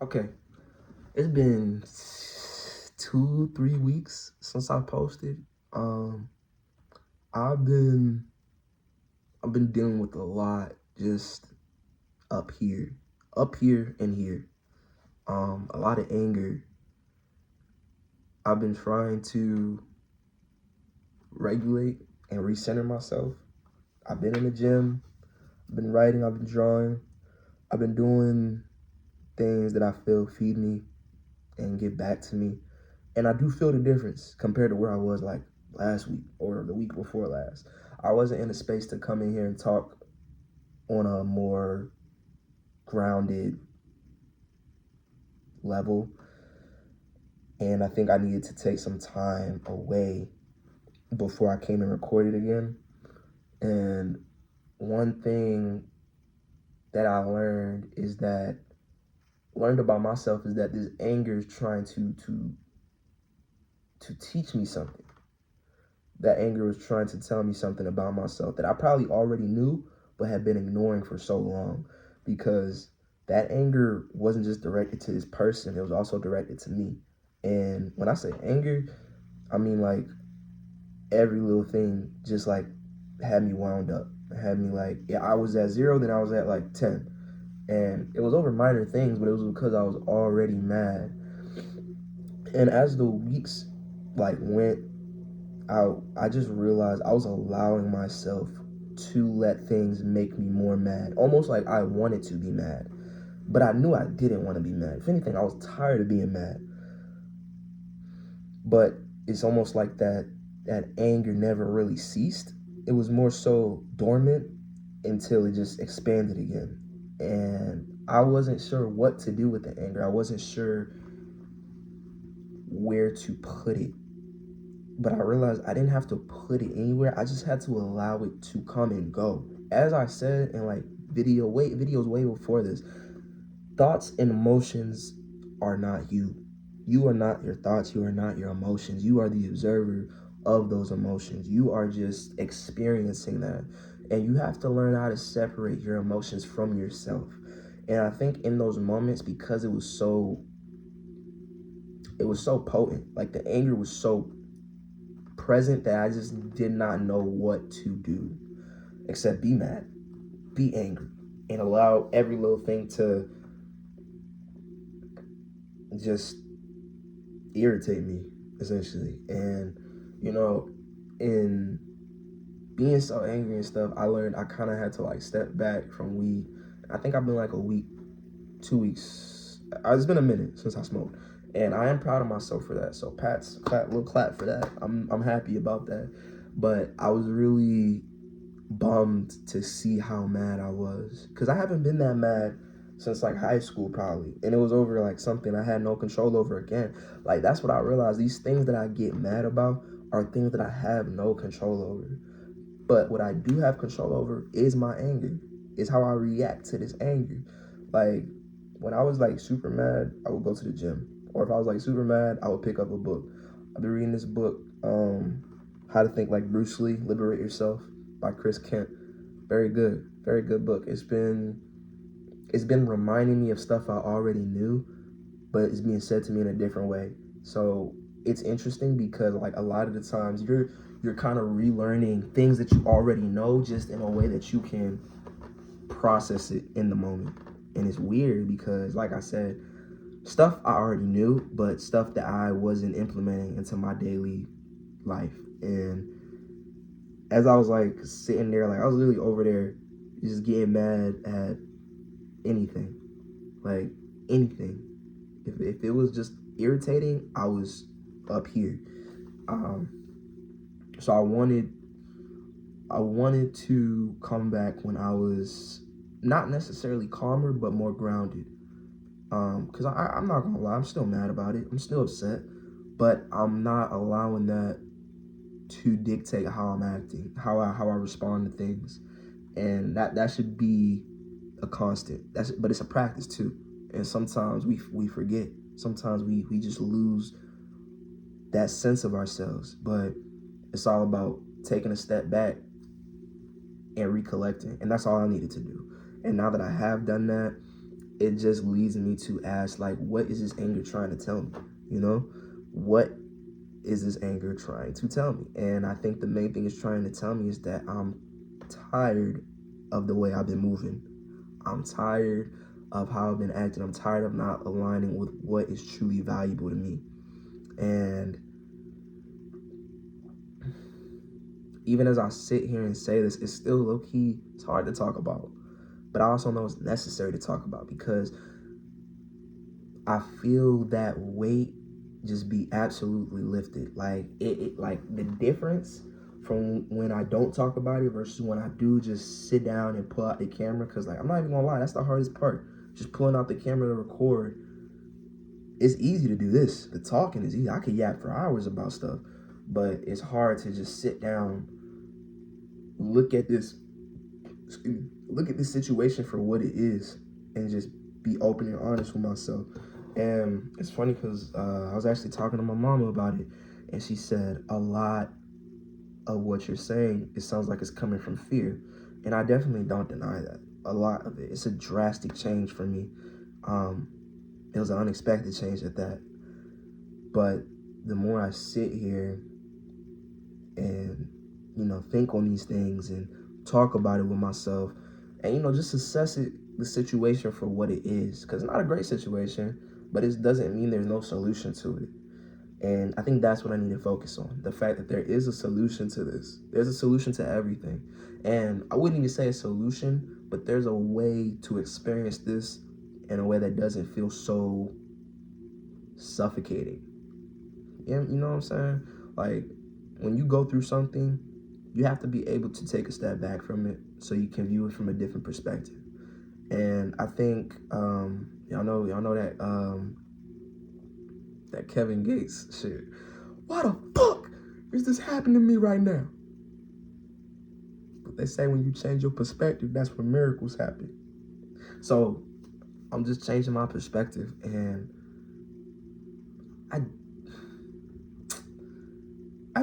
Okay, it's been 2, 3 weeks since I posted. Um, I've been I've been dealing with a lot just up here, and here. A lot of anger. I've been trying to regulate and recenter myself. I've been in the gym. I've been writing. I've been drawing. I've been doing things that I feel feed me and give back to me. And I do feel the difference compared to where I was like last week or the week before last. I wasn't in a space to come in here and talk on a more grounded level. And I think I needed to take some time away before I came and recorded again. And one thing that I learned about myself is that this anger is trying to teach me something. That anger was trying to tell me something about myself that I probably already knew, but had been ignoring for so long, because that anger wasn't just directed to this person, it was also directed to me. And when I say anger, I mean like every little thing just like had me wound up, had me like, yeah, I was at 0, then I was at like 10. And it was over minor things, but it was because I was already mad. And as the weeks like went out, I just realized I was allowing myself to let things make me more mad, almost like I wanted to be mad, but I knew I didn't want to be mad. If anything, I was tired of being mad. But it's almost like that anger never really ceased. It was more so dormant until it just expanded again. And I wasn't sure what to do with the anger. I wasn't sure where to put it. But I realized I didn't have to put it anywhere. I just had to allow it to come and go. As I said in like videos way before this, thoughts and emotions are not you. You are not your thoughts. You are not your emotions. You are the observer of those emotions. You are just experiencing that. And you have to learn how to separate your emotions from yourself. And I think in those moments, because it was so potent, like the anger was so present, that I just did not know what to do except be mad, be angry, and allow every little thing to just irritate me, essentially. And, you know, in being so angry and stuff, I learned I kind of had to like step back from weed. I think I've been like a week, 2 weeks. It's been a minute since I smoked, and I am proud of myself for that. So little clap for that. I'm happy about that. But I was really bummed to see how mad I was, because I haven't been that mad since like high school probably, and it was over like something I had no control over again. Like that's what I realized, these things that I get mad about are things that I have no control over. But what I do have control over is my anger, is how I react to this anger. Like when I was like super mad, I would go to the gym, or if I was like super mad, I would pick up a book. I've been reading this book, How to Think Like Bruce Lee, Liberate Yourself, by Chris Kent. Very good book. It's been reminding me of stuff I already knew, but it's being said to me in a different way. So it's interesting because like a lot of the times you're kind of relearning things that you already know, just in a way that you can process it in the moment. And it's weird because, like I said, stuff I already knew, but stuff that I wasn't implementing into my daily life. And as I was like sitting there, like I was literally over there just getting mad at anything, like anything. If it was just irritating, I was up here. Um, so I wanted to come back when I was not necessarily calmer, but more grounded. Because I'm not gonna lie, I'm still mad about it. I'm still upset, but I'm not allowing that to dictate how I'm acting, how I respond to things, and that should be a constant. But it's a practice too, and sometimes we forget. Sometimes we just lose that sense of ourselves. But it's all about taking a step back and recollecting, and that's all I needed to do. And now that I have done that, it just leads me to ask, like, what is this anger trying to tell me? You know, what is this anger trying to tell me? And I think the main thing it's trying to tell me is that I'm tired of the way I've been moving. I'm tired of how I've been acting. I'm tired of not aligning with what is truly valuable to me. And even as I sit here and say this, it's still low-key, it's hard to talk about. But I also know it's necessary to talk about, because I feel that weight just be absolutely lifted. Like like the difference from when I don't talk about it versus when I do just sit down and pull out the camera. Because, like, I'm not even gonna lie, that's the hardest part. Just pulling out the camera to record. It's easy to do this. The talking is easy. I could yap for hours about stuff, but it's hard to just sit down, look at this situation for what it is, and just be open and honest with myself. And it's funny because I was actually talking to my mama about it, and she said a lot of what you're saying, it sounds like it's coming from fear. And I definitely don't deny that. A lot of it. It's a drastic change for me. It was an unexpected change at that. But the more I sit here and, think on these things and talk about it with myself, and, just assess the situation for what it is. Because it's not a great situation, but it doesn't mean there's no solution to it. And I think that's what I need to focus on. The fact that there is a solution to this. There's a solution to everything. And I wouldn't even say a solution, but there's a way to experience this in a way that doesn't feel so suffocating. You know what I'm saying? Like, when you go through something, you have to be able to take a step back from it so you can view it from a different perspective. And I think, y'all know that Kevin Gates shit. Why the fuck is this happening to me right now? But they say when you change your perspective, that's when miracles happen. So I'm just changing my perspective, and I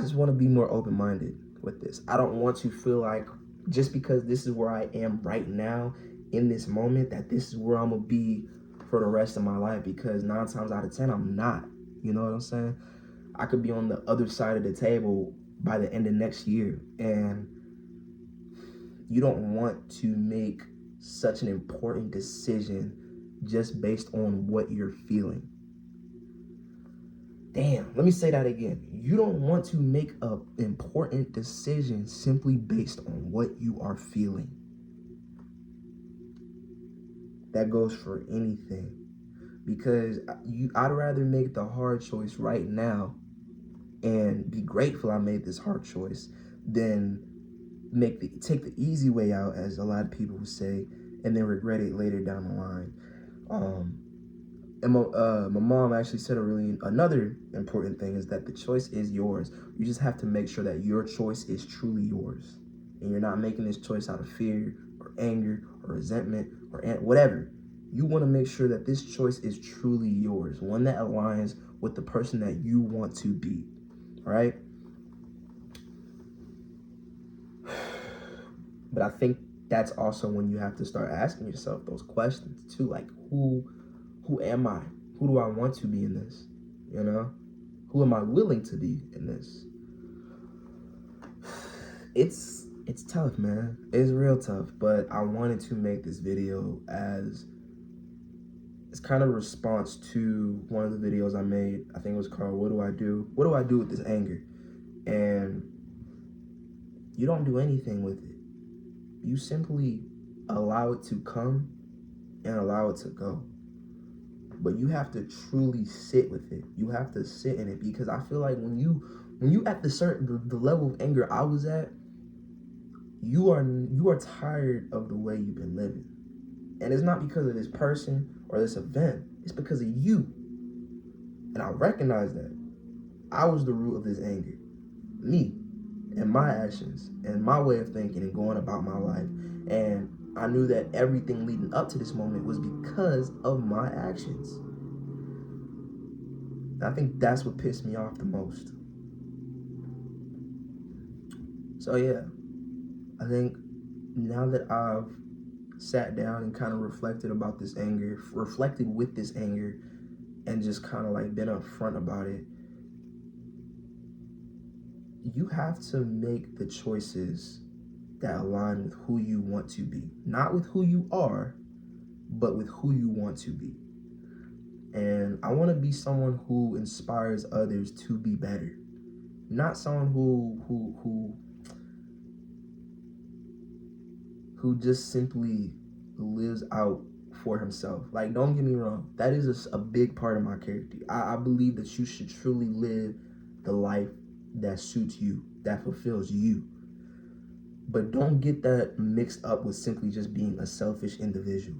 just want to be more open-minded with this. I don't want to feel like just because this is where I am right now in this moment, that this is where I'm going to be for the rest of my life, because 9 times out of 10, I'm not. You know what I'm saying? I could be on the other side of the table by the end of next year, and you don't want to make such an important decision just based on what you're feeling. Damn, let me say that again. You don't want to make an important decision simply based on what you are feeling. That goes for anything. Because I'd rather make the hard choice right now and be grateful I made this hard choice than take the easy way out, as a lot of people would say, and then regret it later down the line. And my mom actually said another important thing is that the choice is yours. You just have to make sure that your choice is truly yours, and you're not making this choice out of fear or anger or resentment or whatever. You want to make sure that this choice is truly yours, one that aligns with the person that you want to be, right? But I think that's also when you have to start asking yourself those questions too, like who am I? Who do I want to be in this? Who am I willing to be in this? It's tough, man. It's real tough, but I wanted to make this video as it's kind of a response to one of the videos I made. I think it was called What Do I Do? What do I do with this anger? And you don't do anything with it. You simply allow it to come and allow it to go. But you have to truly sit with it. You have to sit in it, because I feel like when you at the level of anger I was at, you are tired of the way you've been living. And it's not because of this person or this event. It's because of you. And I recognize that. I was the root of this anger. Me and my actions and my way of thinking and going about my life. And I knew that everything leading up to this moment was because of my actions. And I think that's what pissed me off the most. So yeah, I think now that I've sat down and kind of reflected about this anger, reflected with this anger, and just kind of like been upfront about it, you have to make the choices that align with who you want to be. Not with who you are, but with who you want to be. And I want to be someone who inspires others to be better. Not someone who just simply lives out for himself. Like, don't get me wrong, that is a big part of my character. I believe that you should truly live the life that suits you, that fulfills you. But don't get that mixed up with simply just being a selfish individual.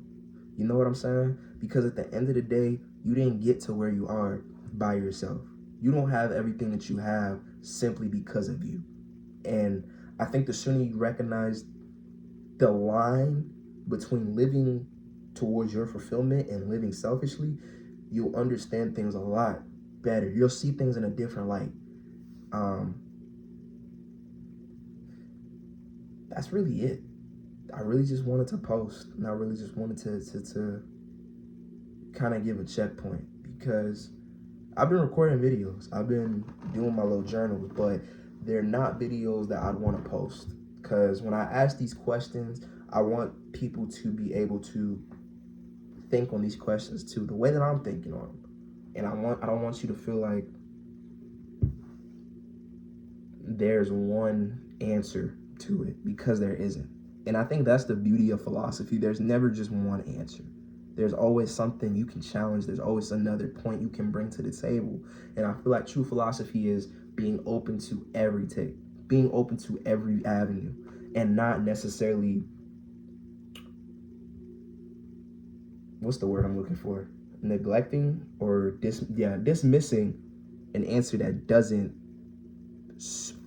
You know what I'm saying? Because at the end of the day, you didn't get to where you are by yourself. You don't have everything that you have simply because of you. And I think the sooner you recognize the line between living towards your fulfillment and living selfishly, you'll understand things a lot better. You'll see things in a different light. That's really it. I really just wanted to post, and I really just wanted to kind of give a checkpoint, because I've been recording videos. I've been doing my little journals, but they're not videos that I'd want to post, because when I ask these questions, I want people to be able to think on these questions too, the way that I'm thinking on them. And I don't want you to feel like there's one answer to it, because there isn't. And I think that's the beauty of philosophy. There's never just one answer. There's always something you can challenge. There's always another point you can bring to the table. And I feel like true philosophy is being open to every take, being open to every avenue, and not necessarily, what's the word I'm looking for? Neglecting or dismissing an answer that doesn't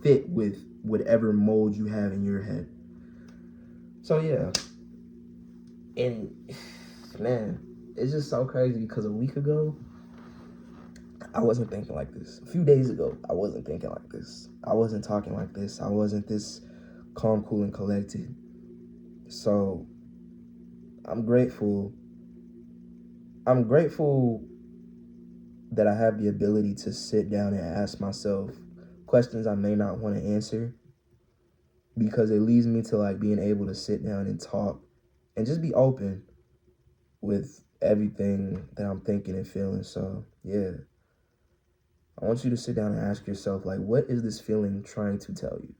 fit with whatever mold you have in your head. So yeah, and man, it's just so crazy, because a week ago, I wasn't thinking like this. A few days ago, I wasn't thinking like this. I wasn't talking like this. I wasn't this calm, cool, and collected. So I'm grateful. I'm grateful that I have the ability to sit down and ask myself questions I may not want to answer, because it leads me to like being able to sit down and talk and just be open with everything that I'm thinking and feeling. So yeah, I want you to sit down and ask yourself, like, what is this feeling trying to tell you?